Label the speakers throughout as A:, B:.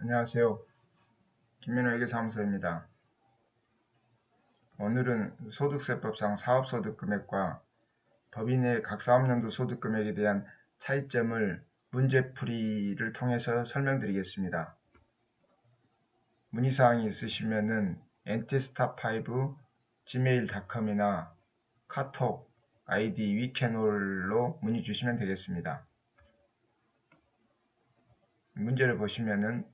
A: 안녕하세요. 김민호 회계사무소입니다. 오늘은 소득세법상 사업소득금액과 법인의 각 사업연도 소득금액에 대한 차이점을 문제풀이를 통해서 설명드리겠습니다. 문의사항이 있으시면은 ntstar5 gmail.com이나 카톡 아이디 위캐놀로 문의 주시면 되겠습니다. 문제를 보시면은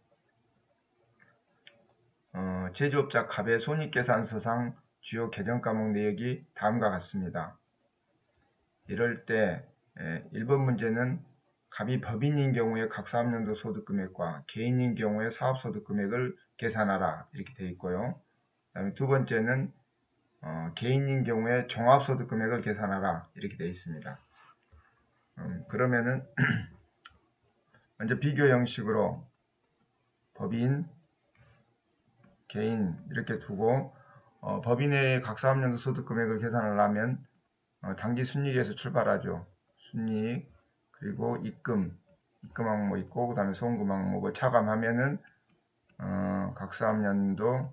A: 제조업자 갑의 손익계산서상 주요 개정과목 내역이 다음과 같습니다. 이럴 때 1번 문제는 갑이 법인인 경우에 각 사업연도 소득금액과 개인인 경우에 사업소득금액을 계산하라 이렇게 되어 있고요. 그 다음에 두 번째는 개인인 경우에 종합소득금액을 계산하라 이렇게 되어 있습니다. 그러면은 먼저 비교 형식으로 법인, 개인 이렇게 두고 법인의 각 사업연도 소득금액을 계산하려면 당기순이익에서 출발하죠. 순이익 그리고 입금 항목 있고 그 다음에 송금 항목을 차감하면은 각 사업연도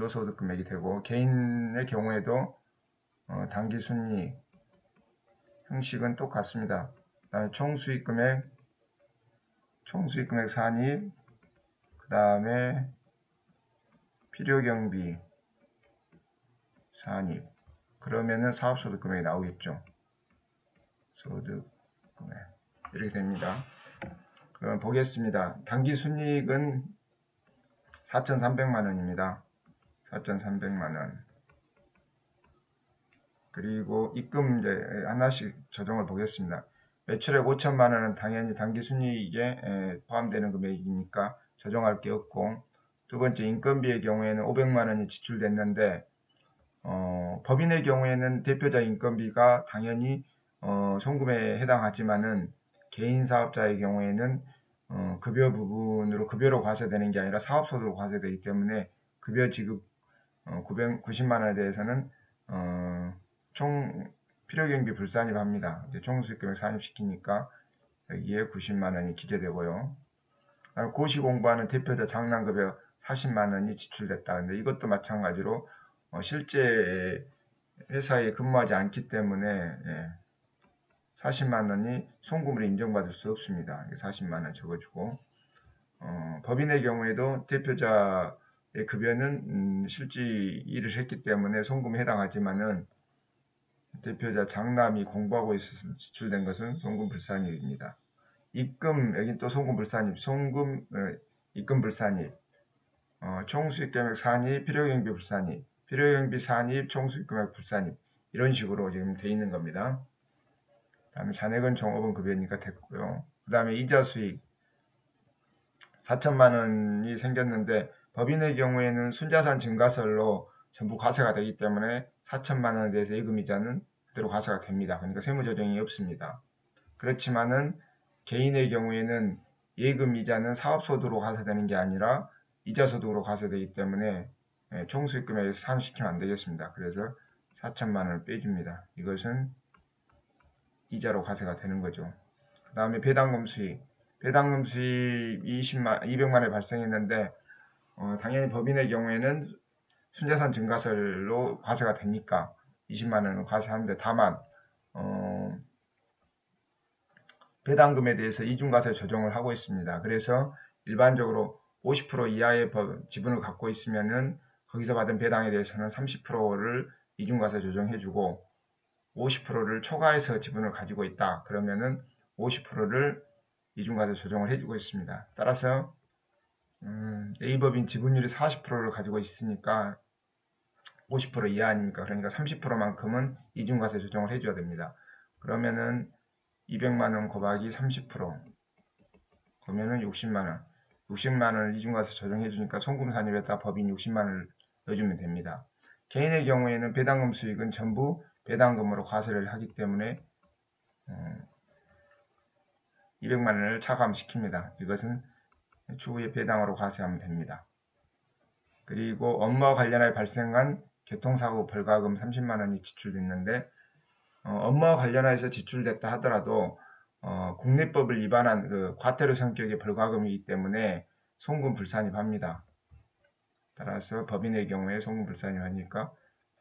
A: 소득금액이 되고, 개인의 경우에도 당기순이익 형식은 똑같습니다. 그 다음에 총수익금액 산입, 그 다음에 필요경비 산입, 그러면은 사업소득금액이 나오겠죠. 소득금액 이렇게 됩니다. 그럼 보겠습니다. 당기순이익은 4,300만원입니다. 4,300만원. 그리고 입금 이제 하나씩 조정을 보겠습니다. 매출액 5천만원은 당연히 당기순이익에 포함되는 금액이니까 조정할 게 없고, 두 번째 인건비의 경우에는 500만원이 지출됐는데 법인의 경우에는 대표자 인건비가 당연히 송금에 해당하지만은 개인 사업자의 경우에는 급여 부분으로 급여로 과세되는 게 아니라 사업소득으로 과세되기 때문에 급여 지급 990만원에 대해서는 총 필요경비 불산입합니다. 총수익금액 산입시키니까 여기에 90만원이 기재되고요. 고시 공부하는 대표자 장난급여 40만원이 지출됐다. 근데 이것도 마찬가지로 실제 회사에 근무하지 않기 때문에 40만원이 송금으로 인정받을 수 없습니다. 40만원 적어주고, 법인의 경우에도 대표자의 급여는 실제 일을 했기 때문에 송금에 해당하지만은 대표자 장남이 공부하고 있어서 지출된 것은 송금 불산입입니다. 입금, 여긴 또 송금 불산입, 입금 불산입, 총수익금액 산입, 필요경비 불산입, 필요경비 산입, 총수익금액 불산입, 이런 식으로 지금 돼 있는 겁니다. 다음에 잔액은 종업원 급여니까 됐고요. 그 다음에 이자 수익 4천만원이 생겼는데 법인의 경우에는 순자산 증가설로 전부 과세가 되기 때문에 4천만원에 대해서 예금이자는 그대로 과세가 됩니다. 그러니까 세무조정이 없습니다. 그렇지만은 개인의 경우에는 예금이자는 사업소득으로 과세되는 게 아니라 이자소득으로 과세되기 때문에 총수익금액에서 산입시키면 안 되겠습니다. 그래서 4천만원을 빼줍니다. 이것은 이자로 과세가 되는 거죠. 그 다음에 배당금 수익. 배당금 수익이 200만원이 발생했는데 당연히 법인의 경우에는 순자산 증가설로 과세가 되니까 20만원은 과세하는데, 다만 배당금에 대해서 이중과세 조정을 하고 있습니다. 그래서 일반적으로 50% 이하의 지분을 갖고 있으면은 거기서 받은 배당에 대해서는 30%를 이중과세 조정해주고, 50%를 초과해서 지분을 가지고 있다 그러면은 50%를 이중과세 조정을 해주고 있습니다. 따라서 A법인 지분율이 40%를 가지고 있으니까 50% 이하 아닙니까? 그러니까 30%만큼은 이중과세 조정을 해줘야 됩니다. 그러면은 200만원 곱하기 30% 그러면은 60만원 60만원을 이중과세 조정해주니까 송금 산입에다 법인 60만원을 넣어주면 됩니다. 개인의 경우에는 배당금 수익은 전부 배당금으로 과세를 하기 때문에 200만원을 차감시킵니다. 이것은 추후에 배당으로 과세하면 됩니다. 그리고 업무와 관련하여 발생한 교통사고 벌가금 30만원이 지출됐는데 업무와 관련해서 지출됐다 하더라도 국내법을 위반한 그 과태료 성격의 벌과금이기 때문에 송금불산입합니다. 따라서 법인의 경우에 송금불산입하니까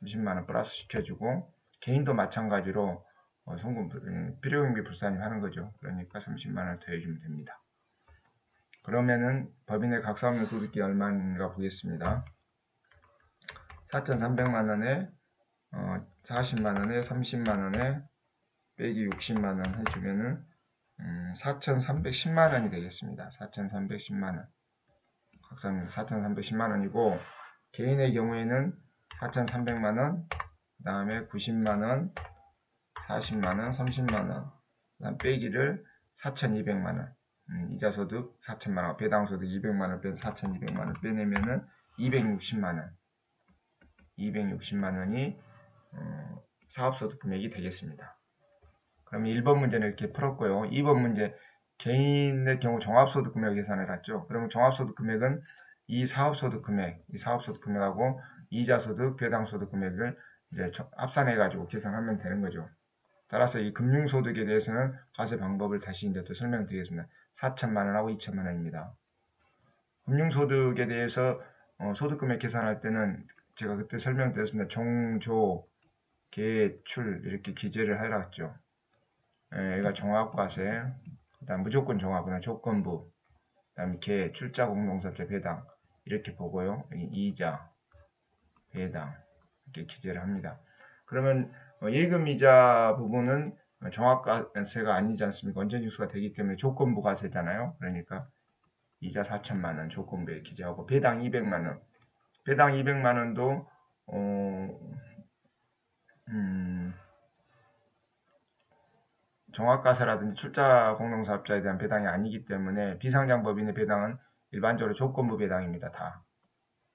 A: 30만원 플러스 시켜주고, 개인도 마찬가지로 필요경비 불산입하는 거죠. 그러니까 30만원을 더해주면 됩니다. 그러면은 법인의 각사업용 소득이 얼마인가 보겠습니다. 4,300만원에 40만원에 30만원에 빼기 60만원 해주면은 4,310만원이 되겠습니다. 4,310만원. 각사업용 4,310만원이고, 개인의 경우에는 4,300만원, 그 다음에 90만원, 40만원, 30만원, 그 다음 빼기를 4,200만원, 이자소득 4,000만원, 배당소득 200만원 빼서 4,200만원 빼내면은 260만원, 260만원이 사업소득 금액이 되겠습니다. 그러면 1번 문제는 이렇게 풀었고요. 2번 문제, 개인의 경우 종합소득 금액을 계산을 했죠. 그러면 종합소득 금액은 이 사업소득 금액하고 이자소득, 배당소득 금액을 이제 합산해가지고 계산하면 되는 거죠. 따라서 이 금융소득에 대해서는 과세 방법을 다시 이제 또 설명드리겠습니다. 4천만원하고 2천만원입니다. 금융소득에 대해서 소득금액 계산할 때는 제가 그때 설명드렸습니다. 종조, 계출 이렇게 기재를 해놨죠. 얘가 종합과세, 그 다음 무조건 종합은 조건부, 그 다음에 계, 출자 공동사업자 배당 이렇게 보고요. 이자, 배당 이렇게 기재를 합니다. 그러면 예금이자 부분은 종합과세가 아니지 않습니까? 원천징수가 되기 때문에 조건부 과세잖아요. 그러니까 이자 4천만원 조건부에 기재하고, 배당 200만원, 배당 200만원도 종합과세라든지 출자 공동사업자에 대한 배당이 아니기 때문에 비상장법인의 배당은 일반적으로 조건부 배당입니다. 다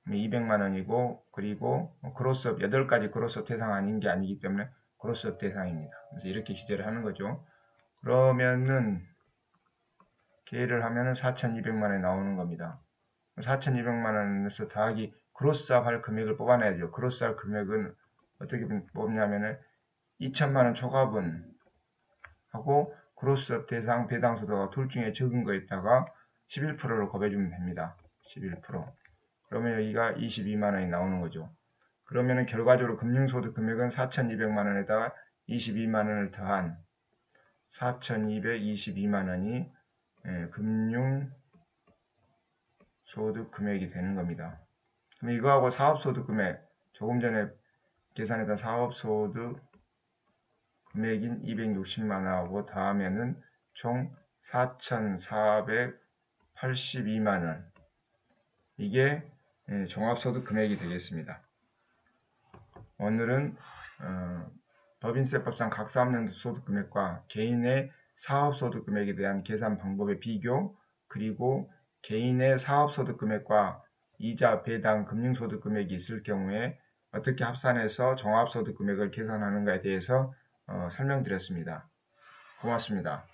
A: 200만원이고, 그리고 그로스업 8가지 그로스업 대상 아닌 게 아니기 때문에 그로스업 대상입니다. 그래서 이렇게 기재를 하는 거죠. 그러면은 계를 하면은 4,200만원이 나오는 겁니다. 4,200만원에서 더하기 그로스업 할 금액을 뽑아내야죠. 그로스업 할 금액은 어떻게 뽑냐면은 2천만원 초과분 하고 그로스업 대상 배당소득과 둘 중에 적은 거에다가 11%를 곱해주면 됩니다. 11%. 그러면 여기가 22만원이 나오는 거죠. 그러면은 결과적으로 금융소득 금액은 4,200만원에다가 22만원을 더한 4,222만원이 금융소득 금액이 되는 겁니다. 그럼 이거하고 사업소득 금액, 조금 전에 계산했던 사업소득 금액인 260만원하고 더하면은 총 4,482만원. 이게 종합소득 금액이 되겠습니다. 오늘은 법인세법상 각사업용 소득 금액과 개인의 사업소득 금액에 대한 계산 방법의 비교, 그리고 개인의 사업소득 금액과 이자, 배당, 금융소득 금액이 있을 경우에 어떻게 합산해서 종합소득 금액을 계산하는가에 대해서 설명드렸습니다. 고맙습니다.